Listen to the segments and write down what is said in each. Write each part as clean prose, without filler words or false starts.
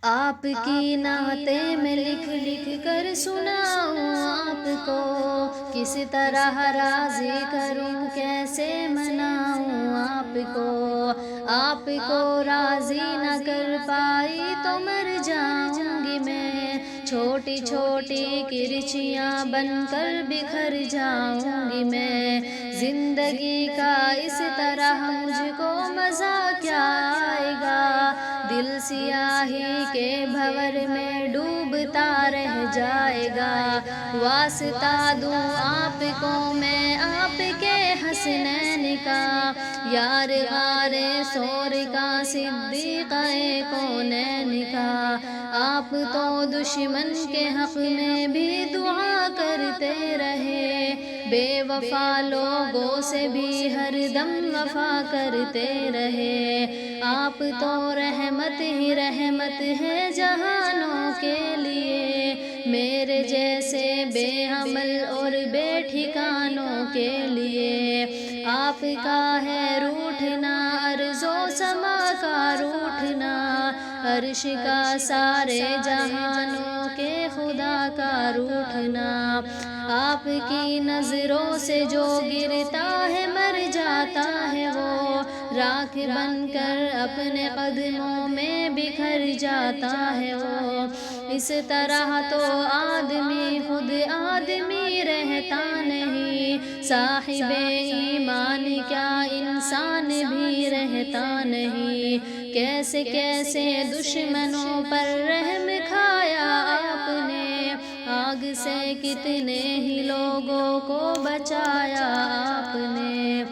آپ کی نعتیں میں لکھ لکھ کر سناؤں آپ کو، کس طرح راضی کروں کیسے مناؤں آپ کو راضی نہ کر پائی تو مر جاؤں گی میں، چھوٹی چھوٹی کرچیاں بن کر بکھر جاؤں گی میں، زندگی کا اس طرح مجھ کو مزہ کیا آئے گا، دل سیاہی کے بھور میں ڈوبتا رہ جائے گا، واسطہ دوں آپ کو میں آپ کے حسنین کا، یار غار سور کا صدیقہ کونین کا، آپ تو دشمن کے حق میں بھی دعا کرتے رہے، بے وفا لوگوں سے بھی ہر دم وفا کرتے رہے، آپ تو رحمت ہی رحمت ہے جہانوں کے لیے، میرے جیسے بے عمل اور بے ٹھکانوں کے لیے، آپ کا ہے روٹھنا ارض و سما کا روٹھنا، عرش کا سارے جہانوں کے خدا کا روٹھنا، آپ کی نظروں سے جو گرتا ہے مر جاتا ہے وہ، راکھ بن کر اپنے قدموں میں بکھر جاتا ہے وہ، اس طرح تو آدمی خود آدمی رہتا نہیں، صاحب ایمان کیا انسان بھی رہتا نہیں، کیسے کیسے دشمنوں پر رحم کھایا آپ نے، آگ سے کتنے ہی لوگوں کو بچایا آپ نے،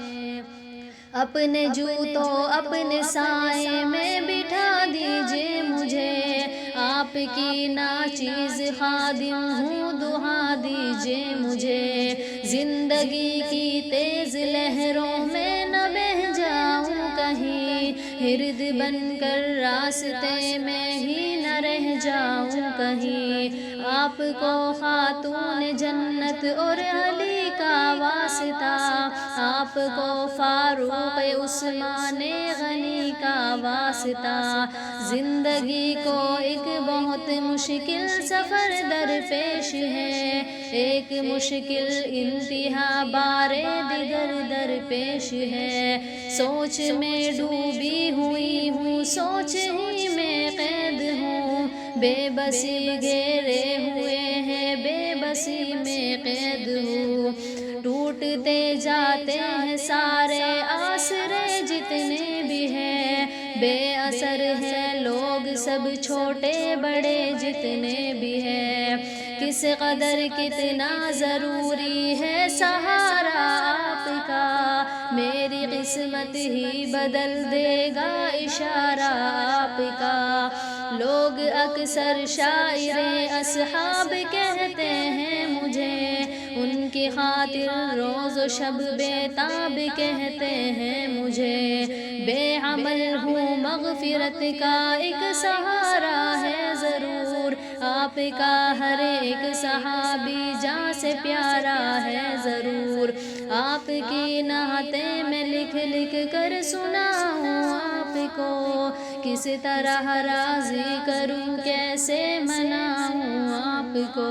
اپنے جوتوں اپنے سائے میں بٹھا دیجئے مجھے، آپ کی ناچیز خادم ہوں دعا دیجئے مجھے، زندگی کی تیز لہروں میں نہ بہہ جاؤں کہیں، ہرد بن کر راستے میں ہی نہ رہ جاؤں کہیں، آپ کو خاتون جنت اور علی کا واسطہ، آپ کو فاروق عثمان غنی کا واسطہ، زندگی کو ایک بہت مشکل سفر درپیش ہے، ایک مشکل انتہا بار دیگر درپیش ہے، سوچ میں ڈوبی ہوئی ہوں سوچ ہی میں قید ہوں، بے بسی گھیرے ہوئے ہیں بے بسی میں قید ہوں، ٹوٹتے جاتے ہیں سارے آسرے جتنے بھی ہیں، بے اثر ہیں لوگ سب چھوٹے بڑے جتنے بھی ہیں، کس قدر کتنا ضروری ہے سہارا آپ کا، میری قسمت ہی بدل دے گا اشارہ آپ کا، لوگ اکثر شاعر اصحاب کہتے ہیں مجھے، ان کی خاطر روز و شب بیتاب کہتے ہیں مجھے، بے عمل ہوں مغفرت کا ایک سہارا ہے ضرور، آپ کا ہر ایک صحابی جاں سے پیارا ہے ضرور، آپ کی نعتیں میں لکھ لکھ کر سناؤں آپ کو، کس طرح راضی کروں کیسے مناؤں آپ کو،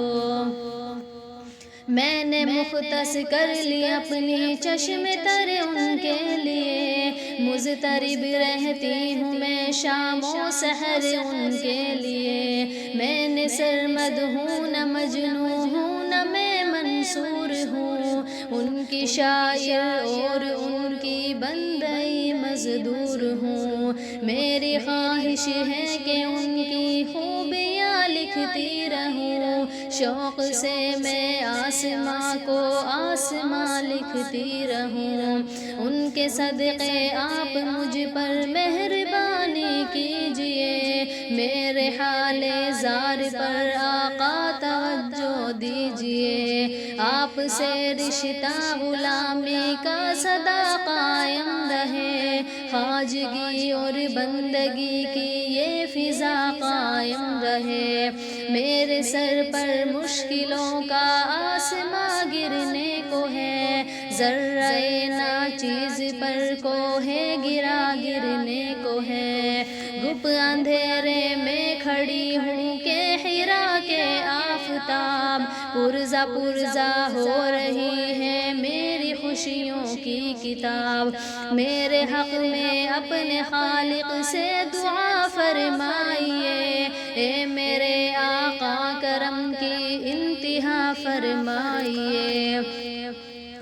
میں نے مختص کر لی اپنی چشم تر ان کے لیے، مضطرب رہتی ہوں میں شام و سحر ان کے لیے، میں نے سرمد ہوں نہ مجنوں ہوں نہ میں منصور ہوں، ان کی شاعر اور ان کی بندئی مزدور ہوں، میری خواہش ہے کہ ان کی خوبیاں لکھتی رہوں، شوق سے میں آسماں کو آسماں لکھتی رہوں، ان کے صدقے آپ مجھ پر مہربانی کیجئے، میرے حال زار پر آقا توجہ دیجئے، آپ سے رشتہ غلامی کا سدا قائم رہے، خواجگی اور بندگی کی یہ فضا قائم رہے، میرے سر پر مشکلوں کا آسماں گرنے کو ہے، ذرہ ناچیز پر کوہ گرا گرنے کو ہے، گپ اندھیرے میں کھڑے کھڑی ہوں کہ حرا کے آفتاب پرزا پرزا ہو رہی ہے میری خوشیوں کی کتاب۔ میرے حق میں اپنے خالق سے دعا فرمائیے، اے میرے آقا کرم کی انتہا فرمائیے۔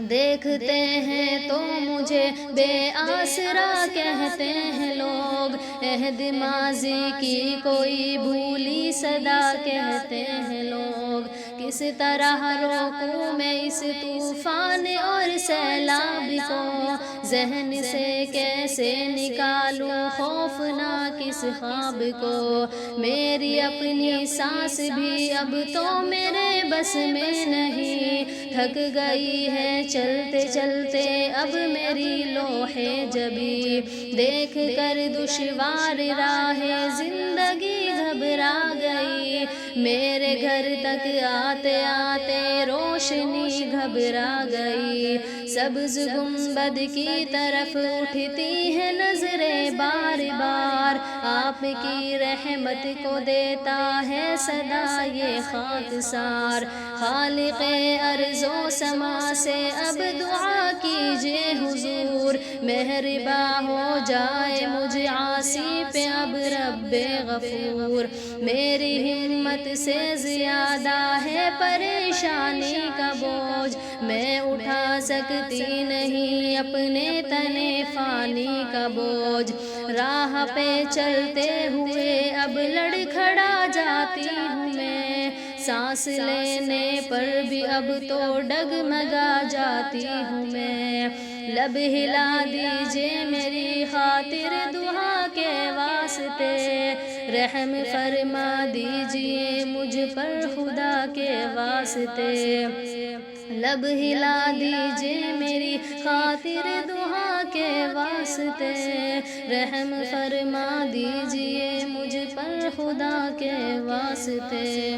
دیکھتے ہیں تو مجھے بے آسرا کہتے ہیں لوگ، عہد ماضی کی کوئی بھولی صدا کہتے ہیں لوگ۔ کس طرح روکوں میں اس طوفان اور سیلاب کو، ذہن سے کیسے نکالوں خوفناک اس خواب کو۔ میری اپنی سانس بھی اب تو میرے بس میں نہیں، تھک گئی ہے چلتے چلتے اب میری لوح جبی۔ دیکھ کر دشوار راہ زندگی گھبرا گئی، میرے گھر تک آتے آتے روشنی گھبرا گئی۔ سبز گنبد کی طرف اٹھتی ہے نظریں بار بار، آپ کی رحمت کو دیتا ہے صدا یہ خاکسار۔ خالق ارض و سما سے اب دعا کیجئے حضور، مہرباں ہو جائے مجھ عاصی پہ اب رب غفور۔ میری ہمت سے زیادہ ہے پریشانی کا بوجھ، میں اٹھا سکتی نہیں اپنے تنے فانی کا بوجھ۔ راہ پہ چلتے ہوئے اب لڑکھڑا جاتی ہوں میں، سانس لینے پر بھی اب تو ڈگمگا جاتی ہوں میں۔ لب ہلا دیجئے میری خاطر دعا کے واسطے، رحم فرما دیجئے مجھ پر خدا کے واسطے۔ لب ہلا دیجئے میری خاطر دعا کے واسطے، رحم فرما دیجئے مجھ پر خدا کے واسطے۔